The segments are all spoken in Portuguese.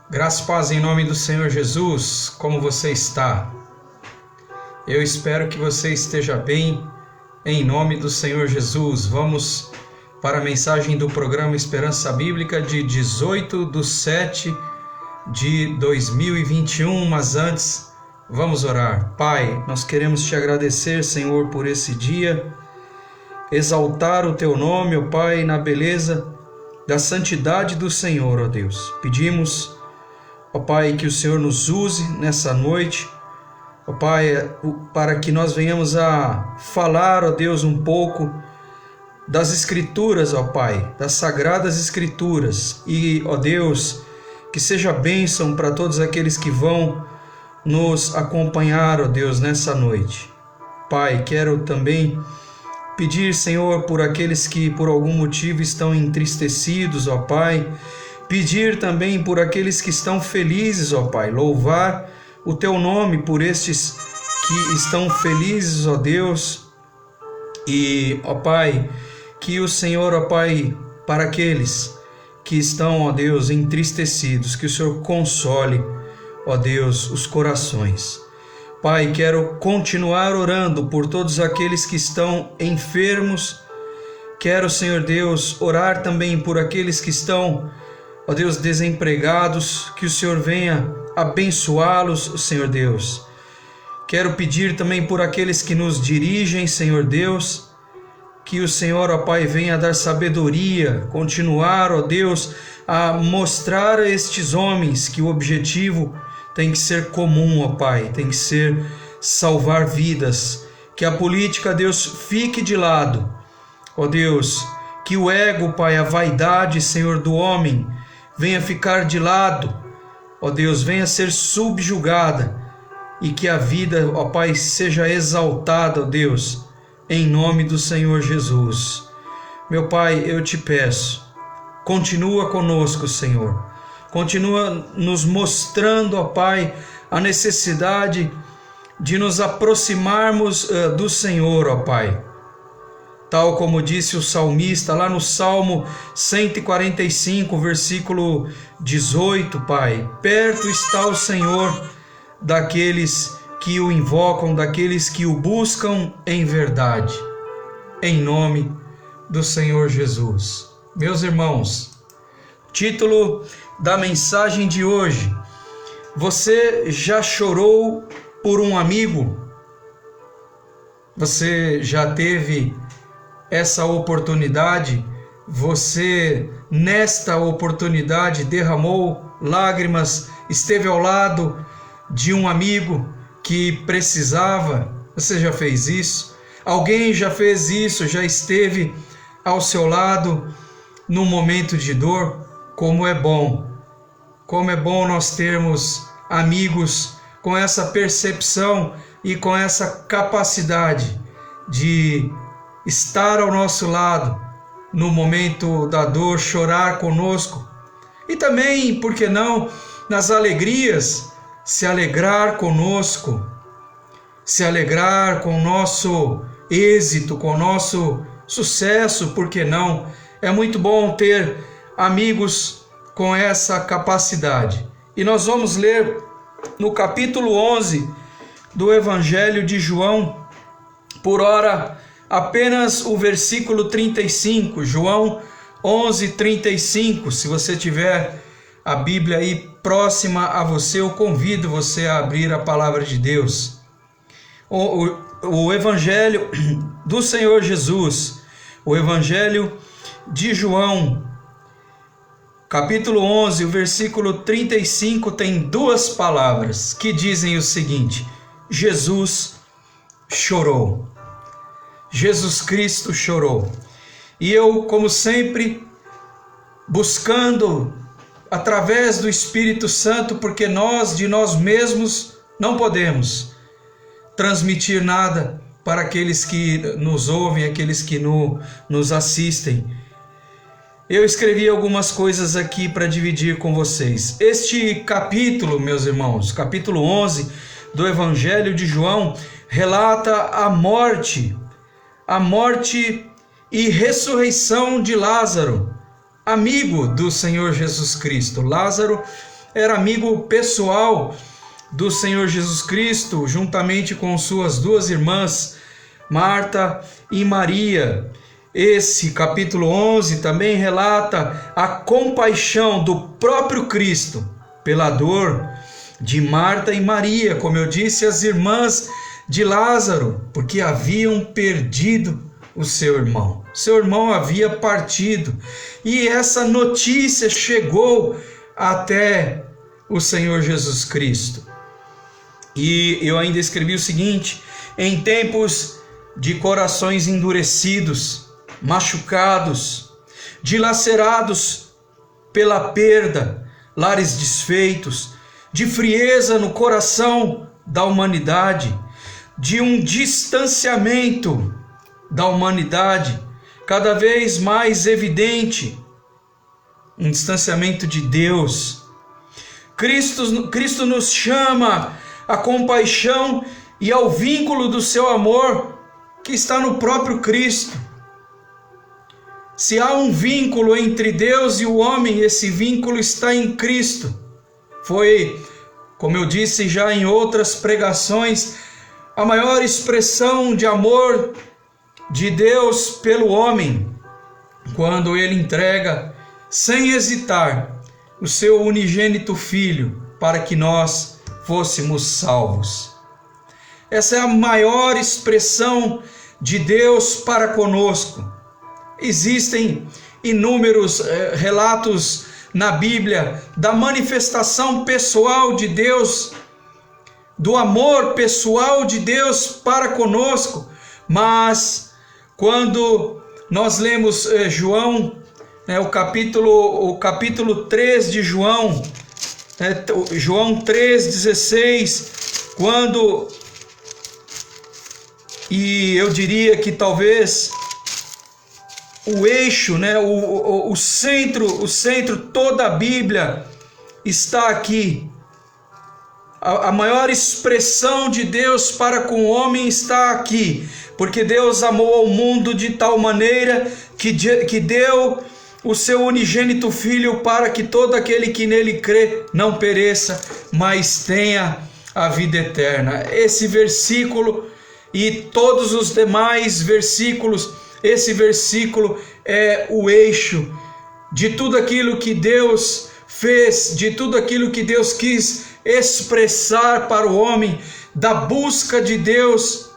Graça e paz em nome do Senhor Jesus. Como você está? Eu espero que você esteja bem em nome do Senhor Jesus. Vamos para a mensagem do programa Esperança Bíblica de 18/7/2021, mas antes vamos orar. Pai, nós queremos te agradecer, Senhor, por esse dia, exaltar o teu nome, ó Pai, na beleza da santidade do Senhor, ó Deus. Pedimos, ó Pai, que o Senhor nos use nessa noite, ó Pai, para que nós venhamos a falar, ó Deus, um pouco das Escrituras, ó Pai, das Sagradas Escrituras. E, ó Deus, que seja bênção para todos aqueles que vão nos acompanhar, ó Deus, nessa noite. Pai, quero também pedir, Senhor, por aqueles que por algum motivo estão entristecidos, ó Pai. Pedir também por aqueles que estão felizes, ó Pai. Louvar o teu nome por estes que estão felizes, ó Deus. E, ó Pai, que o Senhor, ó Pai, para aqueles que estão, ó Deus, entristecidos, que o Senhor console, ó Deus, os corações. Pai, quero continuar orando por todos aqueles que estão enfermos. Quero, Senhor Deus, orar também por aqueles que estão, ó Deus, desempregados, que o Senhor venha abençoá-los, Senhor Deus. Quero pedir também por aqueles que nos dirigem, Senhor Deus, que o Senhor, ó Pai, venha dar sabedoria, continuar, ó Deus, a mostrar a estes homens que o objetivo tem que ser comum, ó Pai, tem que ser salvar vidas, que a política, Deus, fique de lado, ó Deus, que o ego, Pai, a vaidade, Senhor, do homem, venha ficar de lado, ó Deus, venha ser subjugada e que a vida, ó Pai, seja exaltada, ó Deus, em nome do Senhor Jesus. Meu Pai, eu te peço, continua conosco, Senhor, continua nos mostrando, ó Pai, a necessidade de nos aproximarmos do Senhor, ó Pai. Tal como disse o salmista lá no Salmo 145, versículo 18, Pai. Perto está o Senhor daqueles que o invocam, daqueles que o buscam em verdade. Em nome do Senhor Jesus. Meus irmãos, título da mensagem de hoje: você já chorou por um amigo? Você já teve essa oportunidade? Você, nesta oportunidade, derramou lágrimas, esteve ao lado de um amigo que precisava? Você já fez isso? Alguém já fez isso? Já esteve ao seu lado no momento de dor? Como é bom nós termos amigos com essa percepção e com essa capacidade de estar ao nosso lado no momento da dor, chorar conosco e também, por que não, nas alegrias, se alegrar conosco, se alegrar com o nosso êxito, com o nosso sucesso, por que não? É muito bom ter amigos com essa capacidade. E nós vamos ler no capítulo 11 do Evangelho de João, por ora apenas o versículo 35, João 11:35. Se você tiver a Bíblia aí próxima a você, eu convido você a abrir a palavra de Deus. O Evangelho do Senhor Jesus, o Evangelho de João, capítulo 11, o versículo 35, tem duas palavras que dizem o seguinte: Jesus chorou. Jesus Cristo chorou. E eu, como sempre, buscando através do Espírito Santo, porque nós de nós mesmos não podemos transmitir nada para aqueles que nos ouvem, aqueles que nos assistem. Eu escrevi algumas coisas aqui para dividir com vocês. Este capítulo, meus irmãos, capítulo 11 do Evangelho de João, relata a morte e ressurreição de Lázaro, amigo do Senhor Jesus Cristo. Lázaro era amigo pessoal do Senhor Jesus Cristo, juntamente com suas duas irmãs, Marta e Maria. Esse capítulo 11 também relata a compaixão do próprio Cristo pela dor de Marta e Maria, como eu disse, as irmãs de Lázaro, porque haviam perdido o seu irmão. Seu irmão havia partido e essa notícia chegou até o Senhor Jesus Cristo. E eu ainda escrevi o seguinte: em tempos de corações endurecidos, machucados, dilacerados pela perda, lares desfeitos, de frieza no coração da humanidade, de um distanciamento da humanidade cada vez mais evidente, um distanciamento de Deus. Cristo nos chama à compaixão e ao vínculo do seu amor que está no próprio Cristo. Se há um vínculo entre Deus e o homem, esse vínculo está em Cristo. Foi, como eu disse já em outras pregações, a maior expressão de amor de Deus pelo homem, quando ele entrega, sem hesitar, o seu unigênito Filho para que nós fôssemos salvos. Essa é a maior expressão de Deus para conosco. Existem inúmeros relatos na Bíblia da manifestação pessoal de Deus, do amor pessoal de Deus para conosco, mas quando nós lemos João, o capítulo 3 de João, João 3,16, e eu diria que talvez o eixo, o centro, toda a Bíblia está aqui. A maior expressão de Deus para com o homem está aqui, porque Deus amou ao mundo de tal maneira que deu o seu unigênito Filho para que todo aquele que nele crê não pereça, mas tenha a vida eterna. Esse versículo e todos os demais versículos, esse versículo é o eixo de tudo aquilo que Deus fez, de tudo aquilo que Deus quis expressar para o homem, da busca de Deus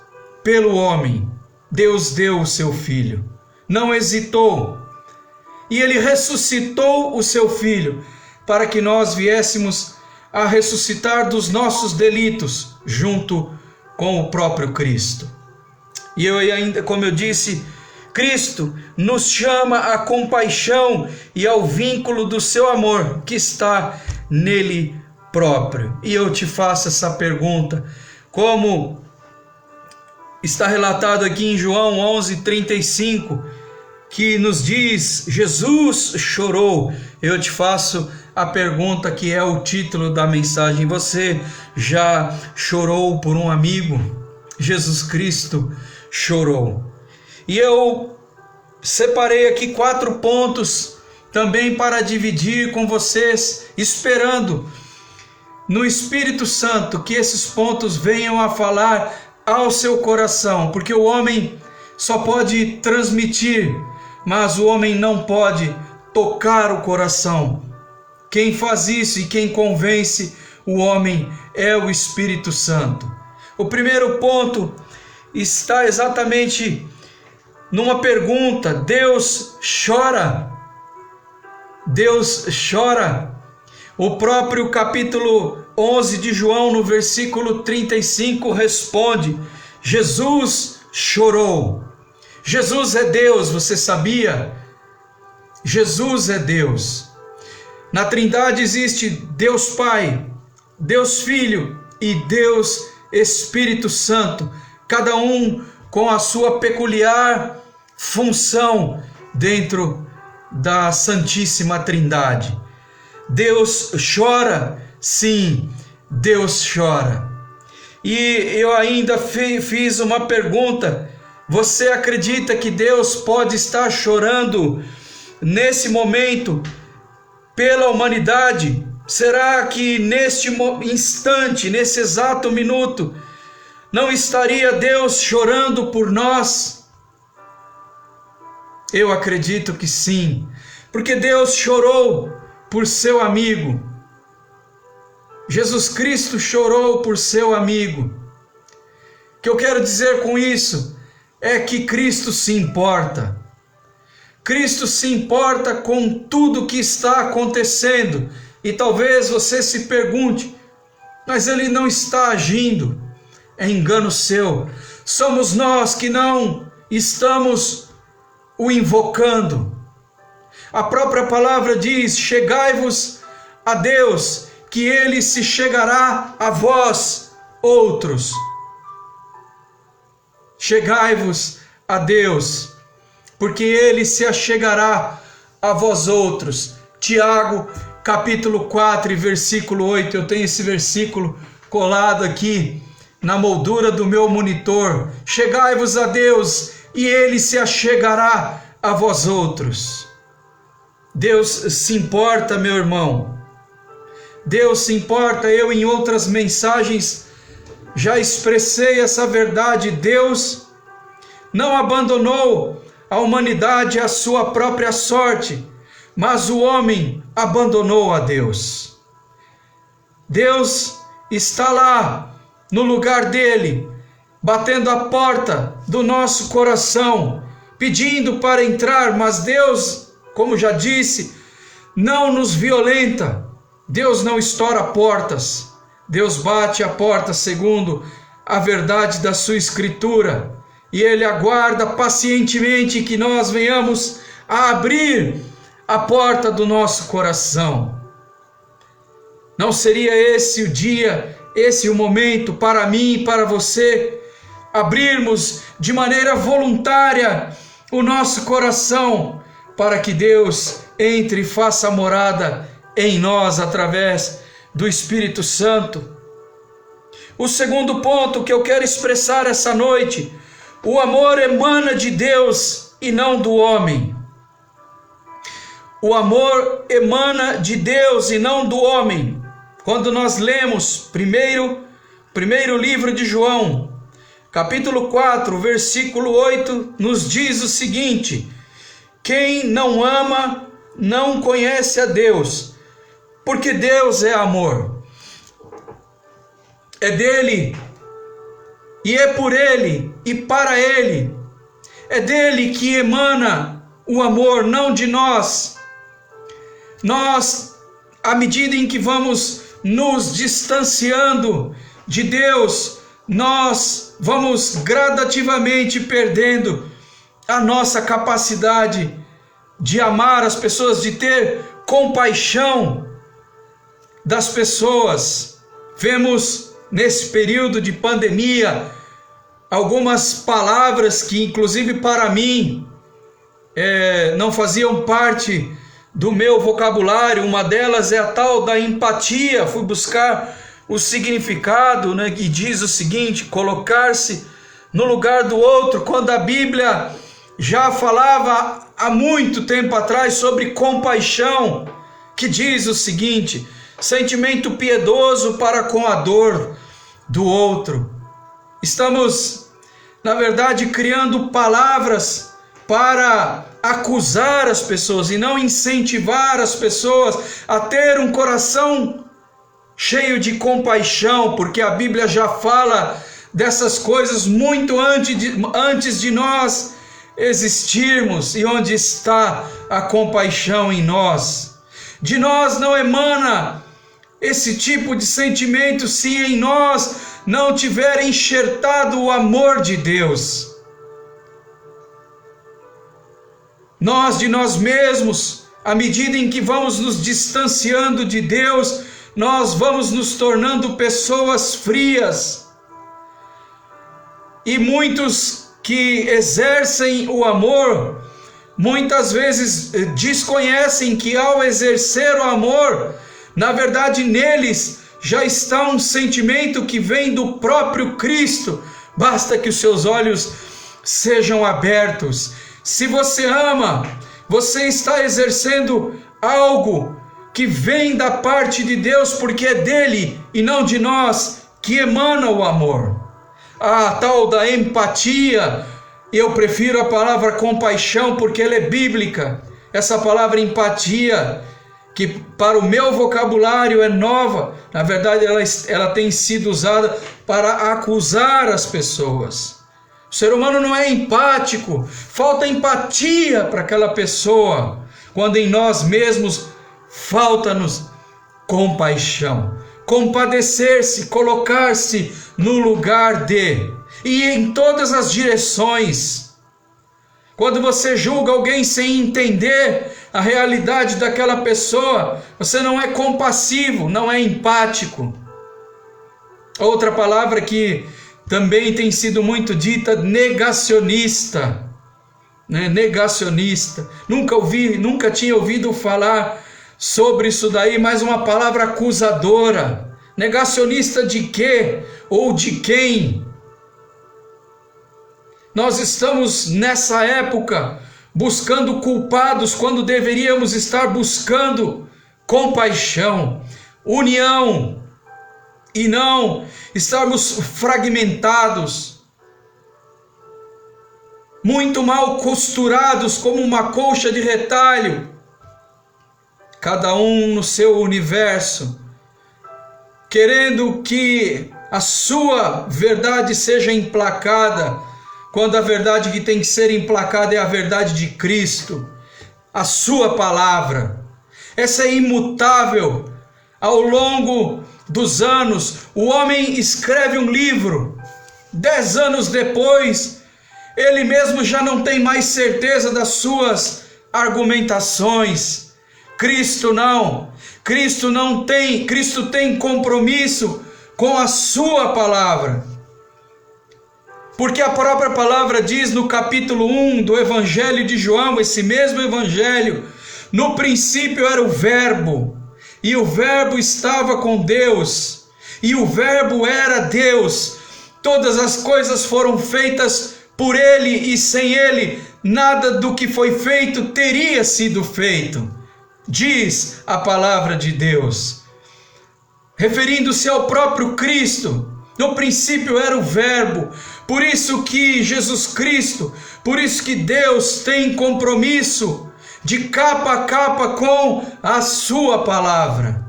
pelo homem. Deus deu o seu Filho, não hesitou, e Ele ressuscitou o seu Filho para que nós viéssemos a ressuscitar dos nossos delitos junto com o próprio Cristo. E eu ainda, como eu disse, Cristo nos chama à compaixão e ao vínculo do seu amor que está nele próprio. E eu te faço essa pergunta, como está relatado aqui em João 11:35, que nos diz: Jesus chorou. Eu te faço a pergunta que é o título da mensagem: você já chorou por um amigo? Jesus Cristo chorou. E eu separei aqui 4 pontos também para dividir com vocês, esperando no Espírito Santo que esses pontos venham a falar ao seu coração, porque o homem só pode transmitir, mas o homem não pode tocar o coração. Quem faz isso e quem convence o homem é o Espírito Santo. O primeiro ponto está exatamente numa pergunta: Deus chora. Deus chora. O próprio capítulo 11 de João, no versículo 35, responde: Jesus chorou. Jesus é Deus, você sabia? Jesus é Deus. Na Trindade existe Deus Pai, Deus Filho e Deus Espírito Santo, cada um com a sua peculiar função dentro da Santíssima Trindade. Deus chora? Sim, Deus chora. E eu ainda fiz uma pergunta: você acredita que Deus pode estar chorando nesse momento pela humanidade, Será que neste instante, nesse exato minuto, não estaria Deus chorando por nós? Eu acredito que sim, porque Deus chorou por seu amigo. Jesus Cristo chorou por seu amigo. O que eu quero dizer com isso é que Cristo se importa. Cristo se importa com tudo que está acontecendo. E talvez você se pergunte, mas Ele não está agindo. É engano seu. Somos nós que não estamos o invocando. A própria palavra diz: chegai-vos a Deus, que Ele se chegará a vós outros. Chegai-vos a Deus, porque Ele se achegará a vós outros. Tiago, capítulo 4, versículo 8. Eu tenho esse versículo colado aqui na moldura do meu monitor. Chegai-vos a Deus, e Ele se achegará a vós outros. Deus se importa, meu irmão. Deus se importa. Eu, em outras mensagens, já expressei essa verdade. Deus não abandonou a humanidade à sua própria sorte, mas o homem abandonou a Deus. Deus está lá no lugar dele, batendo a porta do nosso coração, pedindo para entrar, mas Deus, como já disse, não nos violenta. Deus não estoura portas. Deus bate a porta segundo a verdade da sua Escritura, e Ele aguarda pacientemente que nós venhamos a abrir a porta do nosso coração. Não seria esse o dia, esse o momento para mim e para você abrirmos de maneira voluntária o nosso coração para que Deus entre e faça morada em nós através do Espírito Santo? O segundo ponto que eu quero expressar essa noite: o amor emana de Deus e não do homem. O amor emana de Deus e não do homem. Quando nós lemos primeiro livro de João, capítulo 4, versículo 8, nos diz o seguinte: quem não ama não conhece a Deus, porque Deus é amor. É dele, e é por ele, e para ele. É dele que emana o amor, não de nós. Nós, à medida em que vamos nos distanciando de Deus, nós vamos gradativamente perdendo a nossa capacidade de amar as pessoas, de ter compaixão das pessoas. Vemos nesse período de pandemia algumas palavras que, inclusive para mim, não faziam parte do meu vocabulário. Uma delas é a tal da empatia. Fui buscar o significado, que diz o seguinte: colocar-se no lugar do outro, quando a Bíblia já falava há muito tempo atrás sobre compaixão, que diz o seguinte: sentimento piedoso para com a dor do outro. Estamos, na verdade, criando palavras para acusar as pessoas e não incentivar as pessoas a ter um coração cheio de compaixão, porque a Bíblia já fala dessas coisas muito antes de nós existirmos. E onde está a compaixão em nós? De nós não emana esse tipo de sentimento se em nós não tiver enxertado o amor de Deus. Nós de nós mesmos, à medida em que vamos nos distanciando de Deus, nós vamos nos tornando pessoas frias. E muitos que exercem o amor, muitas vezes desconhecem que ao exercer o amor, na verdade neles já está um sentimento que vem do próprio Cristo. Basta que os seus olhos sejam abertos. Se você ama, você está exercendo algo que vem da parte de Deus, porque é dele e não de nós que emana o amor. A tal da empatia, eu prefiro a palavra compaixão porque ela é bíblica. Essa palavra empatia, que para o meu vocabulário é nova, na verdade ela tem sido usada para acusar as pessoas. O ser humano não é empático, falta empatia para aquela pessoa, quando em nós mesmos falta-nos compaixão, compadecer-se, colocar-se no lugar de, e em todas as direções. Quando você julga alguém sem entender a realidade daquela pessoa, você não é compassivo, não é empático. Outra palavra que também tem sido muito dita, negacionista. Negacionista. Nunca tinha ouvido falar sobre isso daí, mas uma palavra acusadora. Negacionista de quê? Ou de quem? Nós estamos nessa época buscando culpados quando deveríamos estar buscando compaixão, união, e não estarmos fragmentados, muito mal costurados como uma colcha de retalho, cada um no seu universo, querendo que a sua verdade seja emplacada, quando a verdade que tem que ser emplacada é a verdade de Cristo, a sua palavra. Essa é imutável. Ao longo dos anos, o homem escreve um livro, 10 anos depois, ele mesmo já não tem mais certeza das suas argumentações. Cristo não. Cristo tem compromisso com a sua palavra. Porque a própria palavra diz no capítulo 1 do Evangelho de João, esse mesmo Evangelho, no princípio era o Verbo, e o Verbo estava com Deus, e o Verbo era Deus. Todas as coisas foram feitas por Ele, e sem Ele, nada do que foi feito teria sido feito, diz a palavra de Deus. Referindo-se ao próprio Cristo, no princípio era o Verbo. Por isso que Jesus Cristo, por isso que Deus tem compromisso de capa a capa com a sua palavra.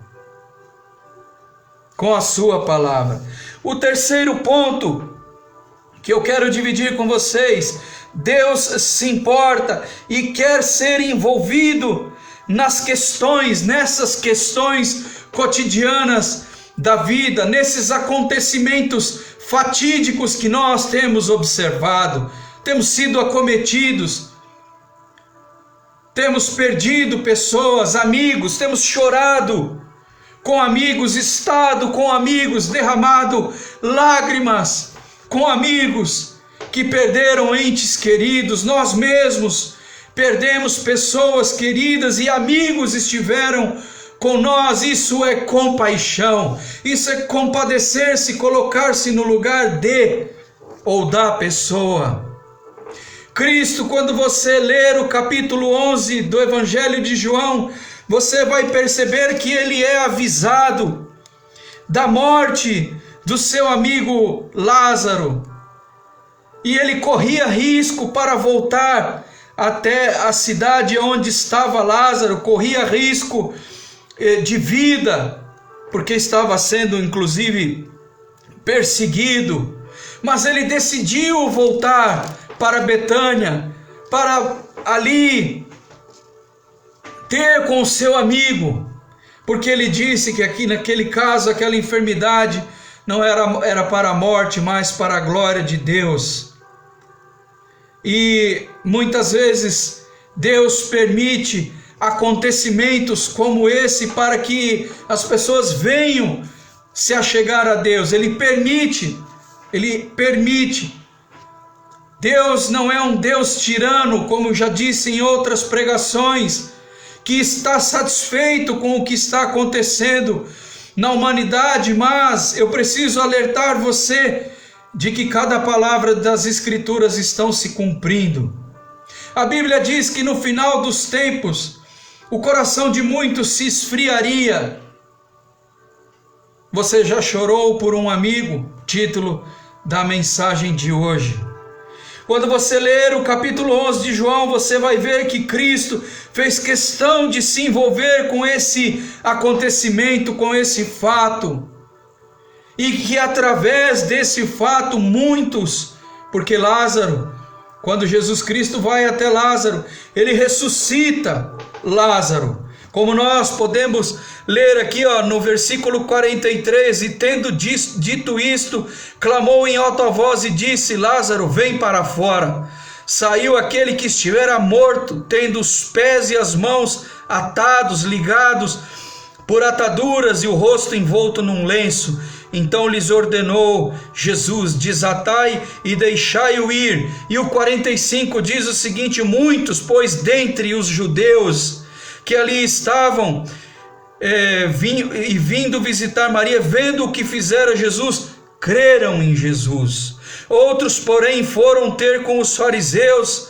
Com a sua palavra. O terceiro ponto que eu quero dividir com vocês: Deus se importa e quer ser envolvido nessas questões cotidianas da vida, nesses acontecimentos fatídicos que nós temos observado, temos sido acometidos, temos perdido pessoas, amigos, temos chorado com amigos, estado com amigos, derramado lágrimas com amigos que perderam entes queridos, nós mesmos perdemos pessoas queridas e amigos estiveram com nós. Isso é compaixão, isso é compadecer-se, colocar-se no lugar de ou da pessoa. Cristo, quando você ler o capítulo 11 do Evangelho de João, você vai perceber que ele é avisado da morte do seu amigo Lázaro, e ele corria risco para voltar até a cidade onde estava Lázaro, corria risco de vida, porque estava sendo inclusive perseguido, mas ele decidiu voltar para Betânia, para ali ter com o seu amigo, porque ele disse que aqui naquele caso, aquela enfermidade não era para a morte, mas para a glória de Deus. E muitas vezes Deus permite acontecimentos como esse para que as pessoas venham se achegar a Deus. Ele permite. Deus não é um Deus tirano, como já disse em outras pregações, que está satisfeito com o que está acontecendo na humanidade, mas eu preciso alertar você de que cada palavra das Escrituras estão se cumprindo. A Bíblia diz que no final dos tempos, o coração de muitos se esfriaria. Você já chorou por um amigo? Título da mensagem de hoje. Quando você ler o capítulo 11 de João, você vai ver que Cristo fez questão de se envolver com esse acontecimento, com esse fato. E que através desse fato muitos, porque Lázaro, quando Jesus Cristo vai até Lázaro, ele ressuscita Lázaro. Como nós podemos ler aqui no versículo 43, e tendo dito isto, clamou em alta voz e disse: Lázaro, vem para fora. Saiu aquele que estivera morto, tendo os pés e as mãos atados, ligados por ataduras e o rosto envolto num lenço. Então lhes ordenou Jesus: desatai e deixai-o ir. E o 45 diz o seguinte: muitos, pois dentre os judeus que ali estavam, vindo visitar Maria, vendo o que fizera Jesus, creram em Jesus. Outros, porém, foram ter com os fariseus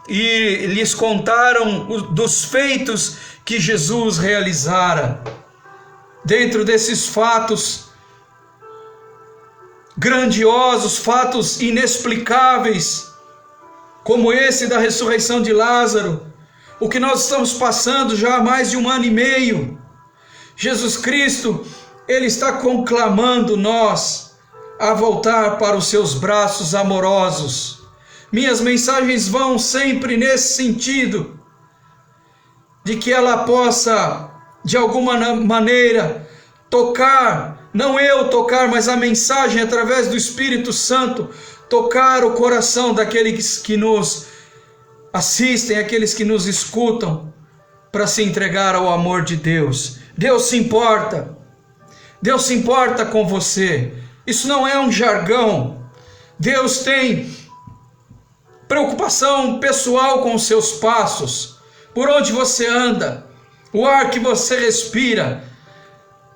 e lhes contaram dos feitos que Jesus realizara. Dentro desses fatos grandiosos, fatos inexplicáveis, como esse da ressurreição de Lázaro, o que nós estamos passando já há mais de 1 ano e meio, Jesus Cristo, Ele está conclamando nós a voltar para os seus braços amorosos. Minhas mensagens vão sempre nesse sentido, de que ela possa, de alguma maneira, tocar, não eu tocar, mas a mensagem através do Espírito Santo, tocar o coração daqueles que nos assistem, aqueles que nos escutam, para se entregar ao amor de Deus. Deus se importa com você. Isso não é um jargão. Deus tem preocupação pessoal com os seus passos, por onde você anda, o ar que você respira,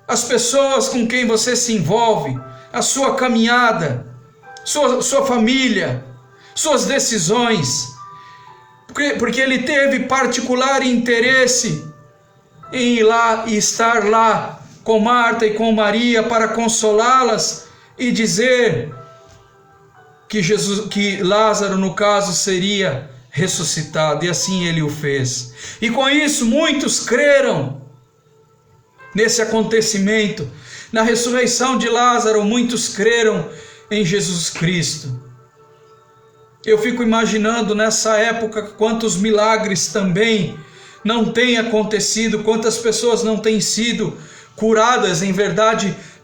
as pessoas com quem você se envolve, a sua caminhada, sua família, suas decisões. Porque Ele teve particular interesse em ir lá e estar lá com Marta e com Maria para consolá-las e dizer que Lázaro, no caso, seria ressuscitado, e assim Ele o fez. E com isso muitos creram nesse acontecimento, na ressurreição de Lázaro. Muitos creram em Jesus Cristo. Eu fico imaginando nessa época quantos milagres também não têm acontecido, quantas pessoas não têm sido curadas.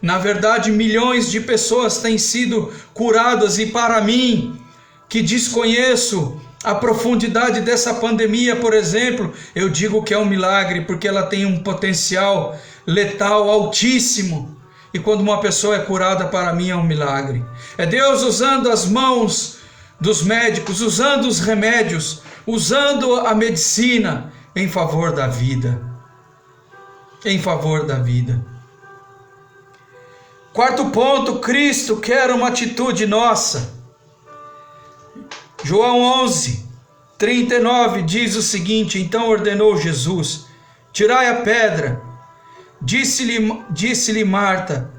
Na verdade, milhões de pessoas têm sido curadas, e para mim, que desconheço a profundidade dessa pandemia, por exemplo, eu digo que é um milagre, porque ela tem um potencial letal altíssimo. E quando uma pessoa é curada, para mim é um milagre. É Deus usando as mãos dos médicos, usando os remédios, usando a medicina em favor da vida. Em favor da vida. Quarto ponto, Cristo quer uma atitude nossa. João 11, 39 diz o seguinte: então ordenou Jesus: tirai a pedra. Disse-lhe Marta,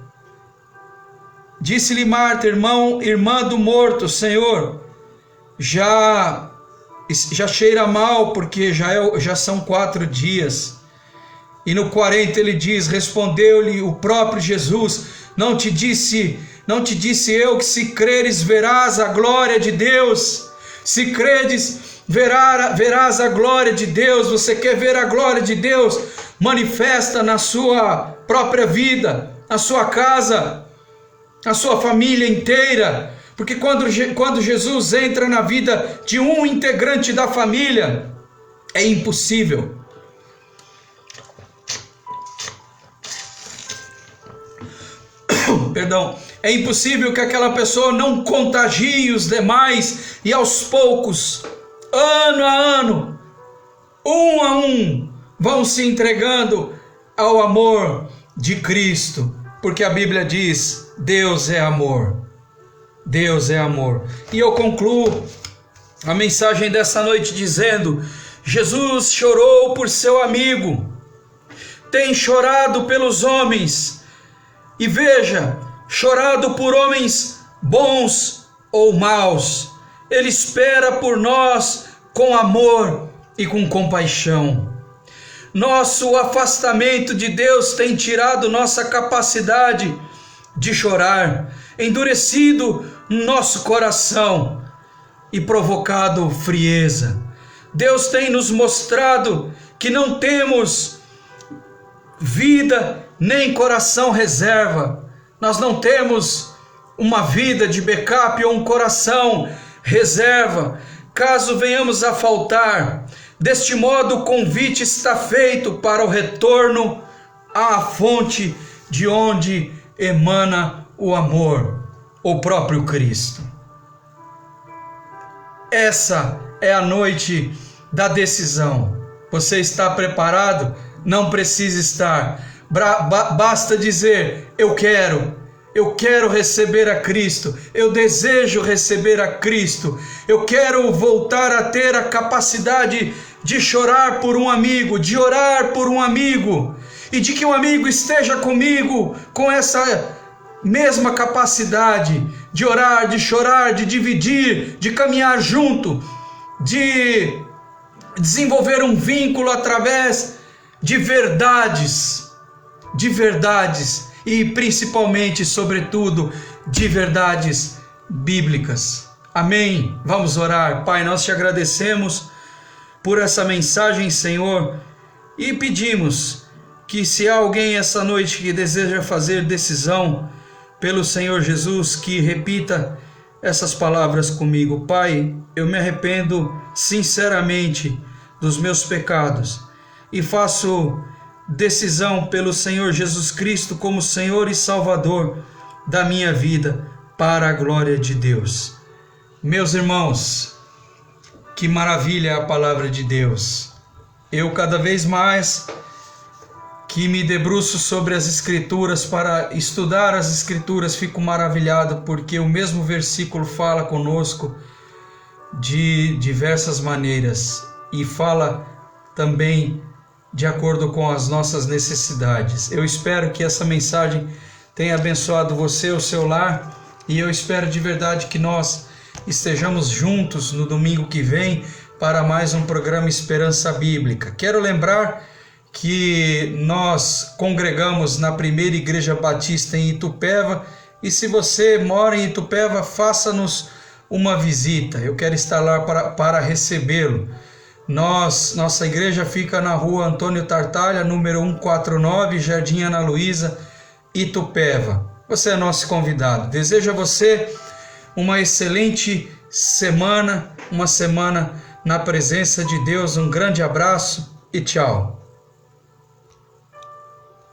irmã do morto: Senhor, já cheira mal, porque já são 4 dias. E no 40 ele diz: respondeu-lhe o próprio Jesus: não te disse eu que se creres verás a glória de Deus? Se credes, verás a glória de Deus. Você quer ver a glória de Deus manifesta na sua própria vida, na sua casa, na sua família inteira? Porque quando Jesus entra na vida de um integrante da família, é impossível. É impossível que aquela pessoa não contagie os demais, e aos poucos, ano a ano, um a um, vão se entregando ao amor de Cristo, porque a Bíblia diz: Deus é amor. Deus é amor. E eu concluo a mensagem dessa noite dizendo Jesus chorou por seu amigo, tem chorado pelos homens, e veja, chorado por homens bons ou maus. Ele espera por nós com amor e com compaixão. Nosso afastamento de Deus tem tirado nossa capacidade de chorar, endurecido nosso coração e provocado frieza. Deus tem nos mostrado que não temos vida nem coração reserva. Nós não temos uma vida de backup ou um coração reserva, caso venhamos a faltar. Deste modo, o convite está feito para o retorno à fonte de onde emana o amor, o próprio Cristo. Essa é a noite da decisão. Você está preparado? Não precisa estar. Basta dizer: eu quero receber a Cristo, eu desejo receber a Cristo, eu quero voltar a ter a capacidade de chorar por um amigo, de orar por um amigo, e de que um amigo esteja comigo com essa mesma capacidade de orar, de chorar, de dividir, de caminhar junto, de desenvolver um vínculo através de verdades e principalmente, sobretudo, de verdades bíblicas. Amém? Vamos orar. Pai, nós te agradecemos por essa mensagem, Senhor, e pedimos que, se há alguém essa noite que deseja fazer decisão pelo Senhor Jesus, que repita essas palavras comigo. Pai, eu me arrependo sinceramente dos meus pecados e faço decisão pelo Senhor Jesus Cristo como Senhor e Salvador da minha vida, para a glória de Deus. Meus irmãos, que maravilha é a palavra de Deus. Eu, cada vez mais que me debruço sobre as Escrituras para estudar as Escrituras, fico maravilhado, porque o mesmo versículo fala conosco de diversas maneiras e fala também de acordo com as nossas necessidades. Eu espero que essa mensagem tenha abençoado você, o seu lar, e eu espero de verdade que nós estejamos juntos no domingo que vem para mais um programa Esperança Bíblica. Quero lembrar que nós congregamos na Primeira Igreja Batista em Itupeva, e se você mora em Itupeva, faça-nos uma visita. Eu quero estar lá para recebê-lo. Nossa igreja fica na rua Antônio Tartalha, número 149, Jardim Ana Luísa, Itupeva. Você é nosso convidado. Desejo a você uma excelente semana, uma semana na presença de Deus. Um grande abraço e tchau.